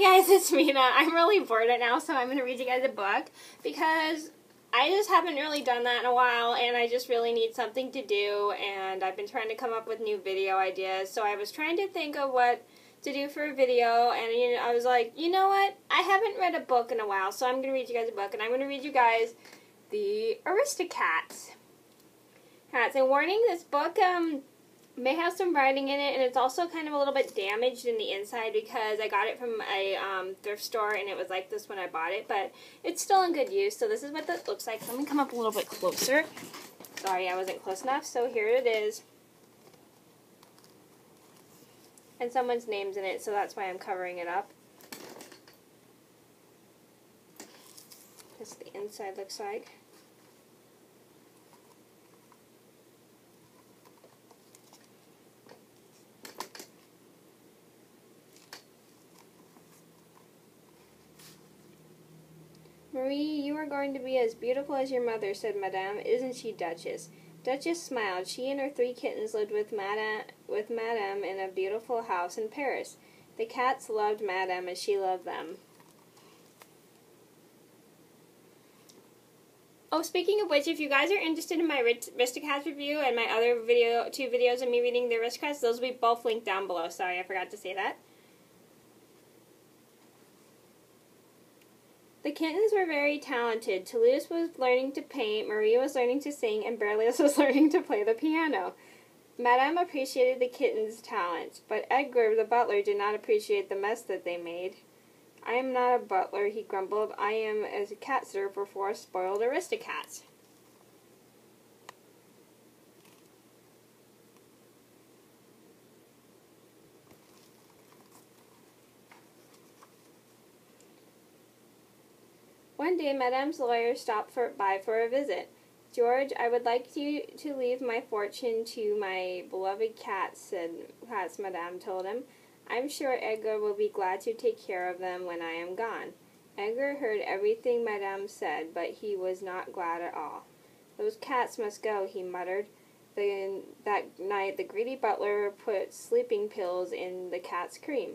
Hi guys, it's Mina. I'm really bored right now, so I'm going to read you guys a book because I just haven't really done that in a while, and I just really need something to do, and I've been trying to come up with new video ideas, so I was trying to think of what to do for a video, and I was like, you know what, I haven't read a book in a while, so I'm going to read you guys a book, and I'm going to read you guys The AristoCats. And warning, this book may have some writing in it, and it's also kind of a little bit damaged in the inside because I got it from a thrift store, and it was like this when I bought it, but it's still in good use. So this is what that looks like. Let me come up a little bit closer. Sorry, I wasn't close enough. So here it is. And someone's name's in it, so that's why I'm covering it up. That's what the inside looks like. Marie, you are going to be as beautiful as your mother, said Madame. Isn't she, Duchess? Duchess smiled. She and her 3 kittens lived with Madame in a beautiful house in Paris. The cats loved Madame as she loved them. Oh, speaking of which, if you guys are interested in my AristoCats review and my other 2 videos of me reading the AristoCats, those will be both linked down below. Sorry, I forgot to say that. The kittens were very talented. Toulouse was learning to paint, Marie was learning to sing, and Berlioz was learning to play the piano. Madame appreciated the kittens' talents, but Edgar, the butler, did not appreciate the mess that they made. I am not a butler, he grumbled. I am as a cat sitter for 4 spoiled AristoCats. One day, Madame's lawyer stopped by for a visit. George, I would like you to leave my fortune to my beloved cats, Madame told him. I'm sure Edgar will be glad to take care of them when I am gone. Edgar heard everything Madame said, but he was not glad at all. Those cats must go, he muttered. That night, the greedy butler put sleeping pills in the cat's cream.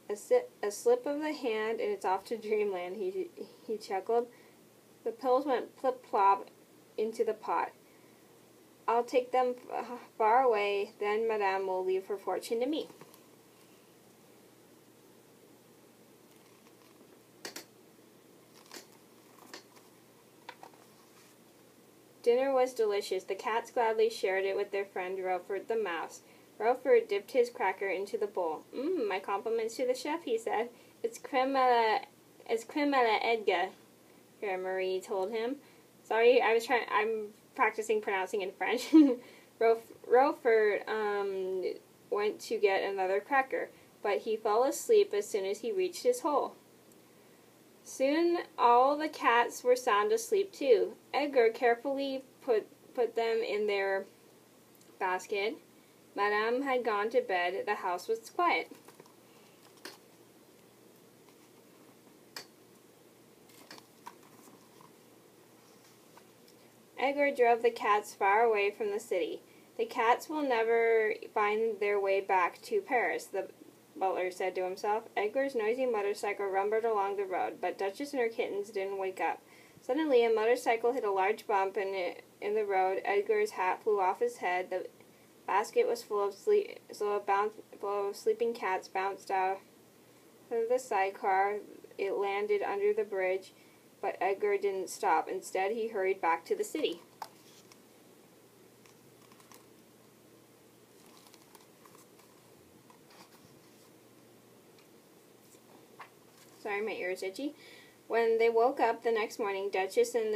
A slip of the hand, and it's off to dreamland, he chuckled. The pills went plop-plop into the pot. I'll take them far away, then Madame will leave her fortune to me. Dinner was delicious. The cats gladly shared it with their friend Rofert the mouse. Rofert dipped his cracker into the bowl. My compliments to the chef, he said. It's creme à la Edgar, Marie told him. Sorry, I'm practicing pronouncing in French. Rofert went to get another cracker, but he fell asleep as soon as he reached his hole. Soon all the cats were sound asleep too. Edgar carefully put them in their basket. Madame had gone to bed. The house was quiet. Edgar drove the cats far away from the city. The cats will never find their way back to Paris, the butler said to himself. Edgar's noisy motorcycle rumbled along the road, but Duchess and her kittens didn't wake up. Suddenly, a motorcycle hit a large bump in the road. Edgar's hat flew off his head. The basket was full of sleeping cats bounced out of the sidecar. It landed under the bridge, but Edgar didn't stop. Instead, he hurried back to the city. Sorry, my ear's itchy. When they woke up the next morning, Duchess and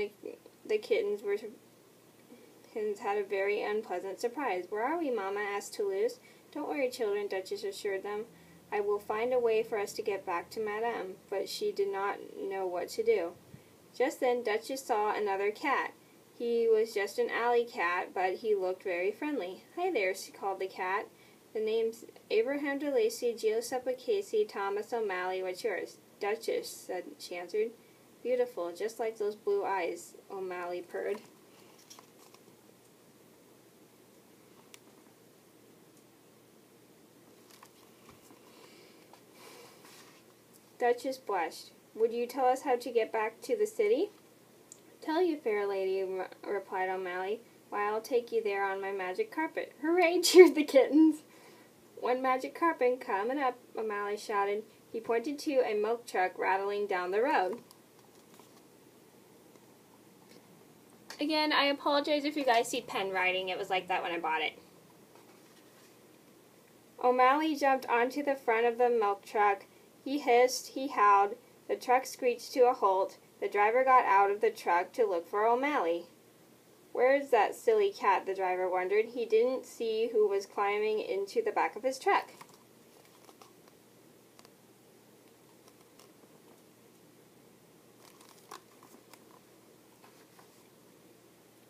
the kittens had a very unpleasant surprise. Where are we, Mama? Asked Toulouse. Don't worry, children, Duchess assured them. I will find a way for us to get back to Madame, but she did not know what to do. Just then, Duchess saw another cat. He was just an alley cat, but he looked very friendly. Hi there, she called the cat. The name's Abraham de Lacy, Giuseppe Casey, Thomas O'Malley. What's yours? Duchess, she answered. Beautiful, just like those blue eyes, O'Malley purred. Duchess blushed. Would you tell us how to get back to the city? Tell you, fair lady, replied O'Malley. Why, I'll take you there on my magic carpet. Hooray, cheered the kittens. One magic carpet coming up, O'Malley shouted. He pointed to a milk truck rattling down the road. Again, I apologize if you guys see pen writing. It was like that when I bought it. O'Malley jumped onto the front of the milk truck. He hissed, he howled. The truck screeched to a halt. The driver got out of the truck to look for O'Malley. Where's that silly cat, the driver wondered. He didn't see who was climbing into the back of his truck.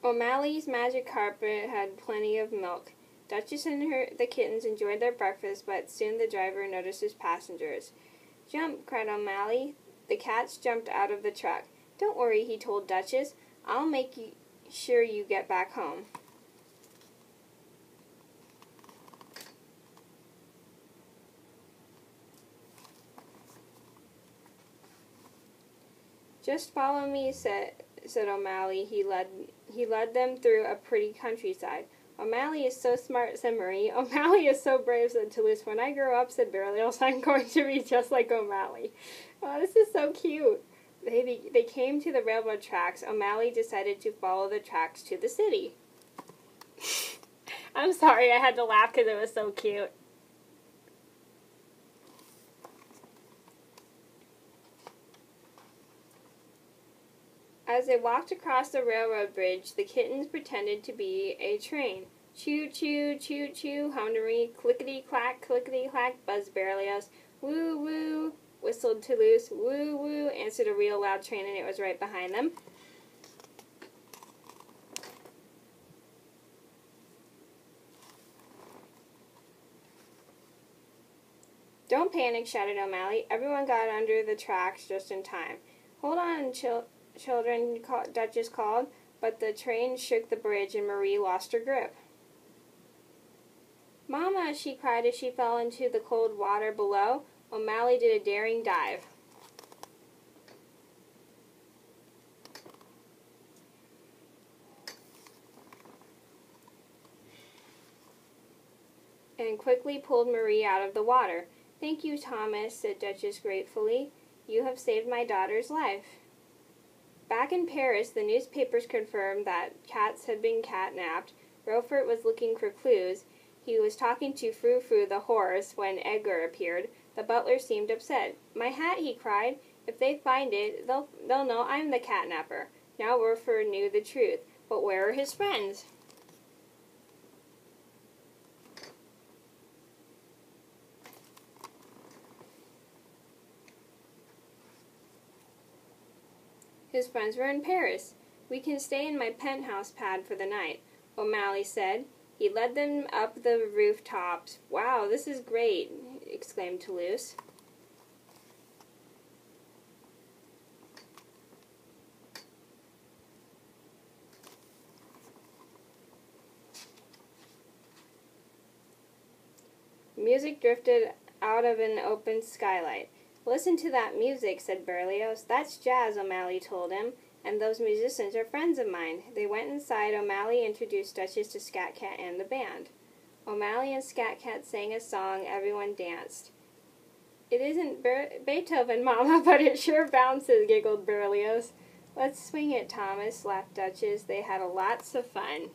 O'Malley's magic carpet had plenty of milk. Duchess and the kittens enjoyed their breakfast, but soon the driver noticed his passengers. Jump, cried O'Malley. The cats jumped out of the truck. Don't worry, he told Duchess. I'll make sure you get back home. Just follow me, said O'Malley. He led them through a pretty countryside. O'Malley is so smart, said Marie. O'Malley is so brave, said Toulouse. When I grow up, said Berlioz, I'm going to be just like O'Malley. Oh, this is so cute. They came to the railroad tracks. O'Malley decided to follow the tracks to the city. I'm sorry, I had to laugh because it was so cute. As they walked across the railroad bridge, the kittens pretended to be a train. Choo-choo, choo-choo, hummed Marie. Clickety-clack, buzzed Berlioz. Woo-woo, whistled Toulouse. Woo-woo, answered a real loud train, and it was right behind them. Don't panic, shouted O'Malley. Everyone got under the tracks just in time. Hold on, children, Duchess called, but the train shook the bridge and Marie lost her grip. Mama, she cried as she fell into the cold water below. O'Malley did a daring dive. And quickly pulled Marie out of the water. Thank you, Thomas, said Duchess gratefully. You have saved my daughter's life. Back in Paris, the newspapers confirmed that cats had been catnapped. Roufort was looking for clues. He was talking to Frou-Frou the horse when Edgar appeared. The butler seemed upset. My hat, he cried. If they find it, they'll know I'm the catnapper. Now Roufort knew the truth. But where are his friends? His friends were in Paris. We can stay in my penthouse pad for the night, O'Malley said. He led them up the rooftops. Wow, this is great, exclaimed Toulouse. Music drifted out of an open skylight. Listen to that music, said Berlioz. That's jazz, O'Malley told him, and those musicians are friends of mine. They went inside. O'Malley introduced Duchess to Scat Cat and the band. O'Malley and Scat Cat sang a song. Everyone danced. It isn't Beethoven, Mama, but it sure bounces, giggled Berlioz. Let's swing it, Thomas, laughed Duchess. They had lots of fun.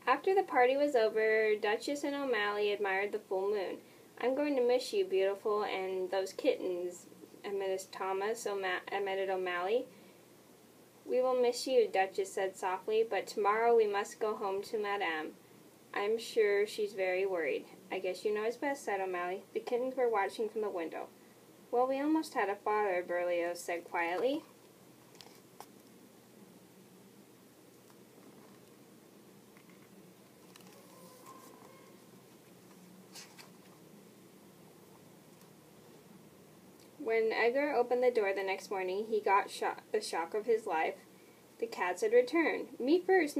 After the party was over, Duchess and O'Malley admired the full moon. I'm going to miss you, beautiful, and those kittens, admitted O'Malley. We will miss you, Duchess said softly, but tomorrow we must go home to Madame. I'm sure she's very worried. I guess you know it's best, said O'Malley. The kittens were watching from the window. Well, we almost had a father, Berlioz said quietly. When Edgar opened the door the next morning, he got the shock of his life. The cats had returned. Me first,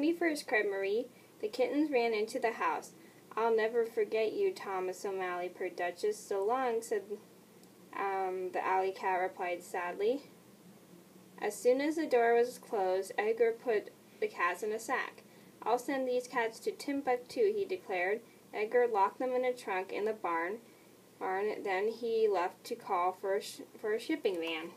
cried Marie. The kittens ran into the house. I'll never forget you, Thomas O'Malley, purred Duchess. So long, said the alley cat replied sadly. As soon as the door was closed, Edgar put the cats in a sack. I'll send these cats to Timbuktu, he declared. Edgar locked them in a trunk in the barn. Then he left to call for a shipping van.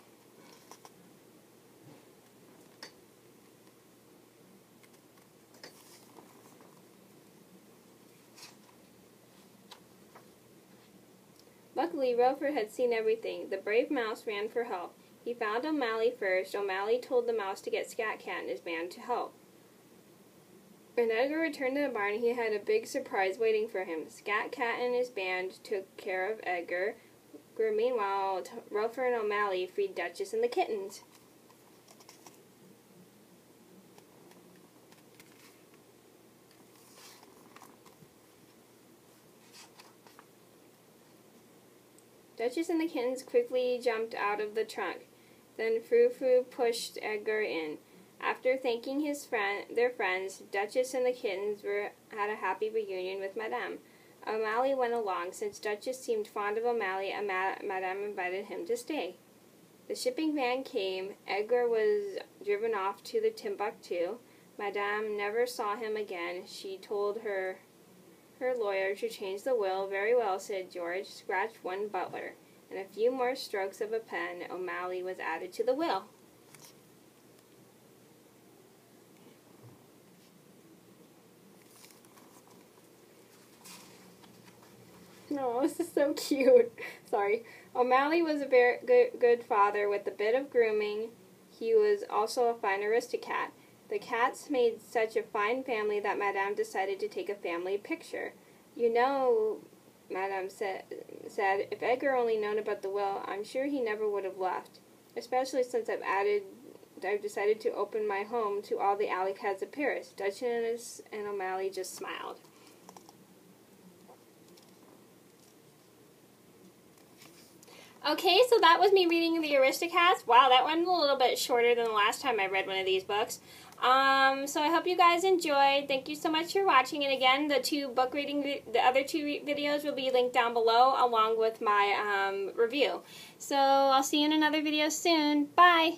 Luckily, Rover had seen everything. The brave mouse ran for help. He found O'Malley first. O'Malley told the mouse to get Scat Cat and his band to help. When Edgar returned to the barn, he had a big surprise waiting for him. Scat Cat and his band took care of Edgar. Meanwhile, Rover and O'Malley freed Duchess and the kittens. Duchess and the kittens quickly jumped out of the trunk. Then Frou-Frou pushed Edgar in. After thanking their friends, Duchess and the kittens had a happy reunion with Madame. O'Malley went along. Since Duchess seemed fond of O'Malley, Madame invited him to stay. The shipping van came. Edgar was driven off to the Timbuktu. Madame never saw him again. She told her lawyer to change the will. Very well, said George. Scratch one butler. And a few more strokes of a pen, O'Malley was added to the will. Oh, this is so cute. Sorry. O'Malley was a very good father with a bit of grooming. He was also a fine aristocat. The cats made such a fine family that Madame decided to take a family picture. You know, Madame said, if Edgar only known about the will, I'm sure he never would have left. Especially since I've decided to open my home to all the alley cats of Paris. Duchess and O'Malley just smiled. Okay, so that was me reading The AristoCats. Wow, that went a little bit shorter than the last time I read one of these books. So I hope you guys enjoyed. Thank you so much for watching. And again, the other two videos will be linked down below along with my review. So I'll see you in another video soon. Bye!